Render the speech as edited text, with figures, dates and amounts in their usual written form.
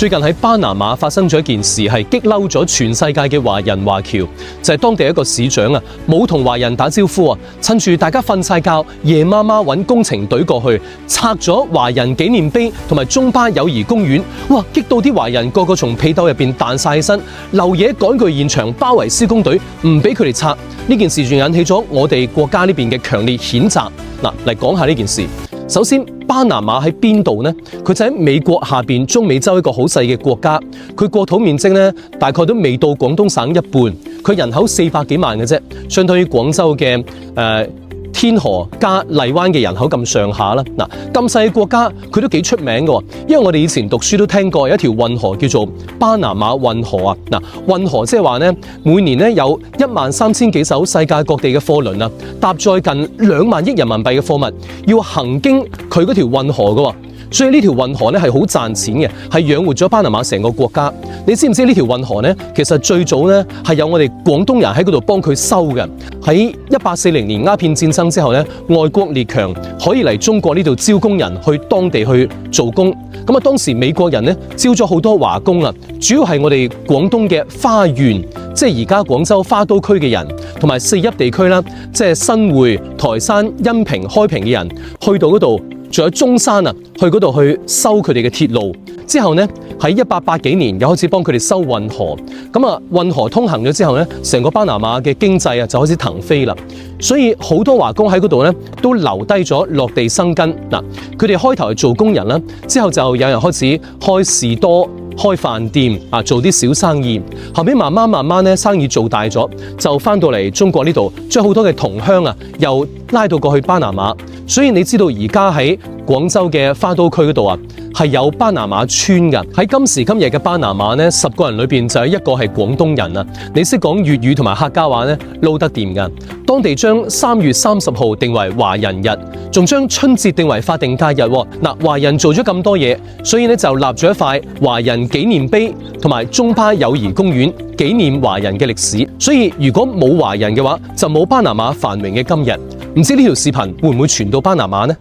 最近喺巴拿馬發生咗一件事，係激嬲咗全世界嘅華人華僑，就係當地一個市長啊，冇同華人打招呼啊，趁住大家瞓晒覺，夜媽媽揾工程隊過去拆咗華人紀念碑同埋中巴友誼公園，哇！激到啲華人個個從被竇入邊彈晒起身，漏夜趕去現場包圍施工隊，唔俾佢哋拆。呢件事仲引起咗我哋國家呢邊嘅強烈譴責。嗱，嚟講下呢件事。首先，巴拿馬喺邊度呢？佢就喺美國下邊中美洲一個好細嘅國家，佢國土面積呢，大概都未到廣東省一半，佢人口400幾萬嘅啫，相當於廣州嘅天河加荔灣嘅人口咁上下啦。嗱，咁細嘅國家佢都幾出名嘅，因為我哋以前讀書都聽過有一條運河叫做巴拿馬運河啊。嗱，運河即係話呢，每年呢有13000幾艘世界各地嘅貨輪啊，搭載近2萬億人民幣嘅貨物，要行經佢嗰條運河嘅。所以呢條運河咧係好賺錢嘅，係養活咗巴拿馬成個國家。你知唔知呢條運河呢？其實最早呢係有我哋廣東人喺嗰度幫佢修嘅。喺1840年鴉片戰爭之後呢，外國列強可以嚟中國呢度招工人去當地去做工。咁啊，當時美國人呢招咗好多華工啊，主要係我哋廣東嘅花縣，即係而家廣州花都區嘅人，同埋四邑地區啦，即係新會、台山、恩平、開平嘅人，去到嗰度。仲有中山啊，去嗰度去修佢哋嘅鐵路。之後呢，喺1880幾年又開始幫佢哋修運河。咁啊，運河通行咗之後呢，成個巴拿馬嘅經濟啊就開始騰飛啦。所以好多華工喺嗰度呢都留低咗落地生根。嗱，佢哋開頭係做工人啦，之後就有人開始開士多、開飯店啊，做啲小生意。後面慢慢呢生意做大咗，就翻到嚟中國呢度，將好多嘅同鄉啊又拉到過去巴拿馬。所以你知道而家喺廣州嘅花都區嗰度啊，係有巴拿馬村㗎。喺今時今日嘅巴拿馬呢，10個人裏邊就有1個係廣東人啊。你識講粵語同埋客家話呢，撈得掂㗎。當地將3月30號定為華人日，仲將春節定為法定假日。嗱，華人做咗咁多嘢，所以呢就立咗一塊華人紀念碑同埋中巴友誼公園，紀念華人嘅歷史。所以如果冇華人嘅話，就冇巴拿馬繁榮嘅今日。唔知呢條視頻會唔會傳到巴拿馬呢？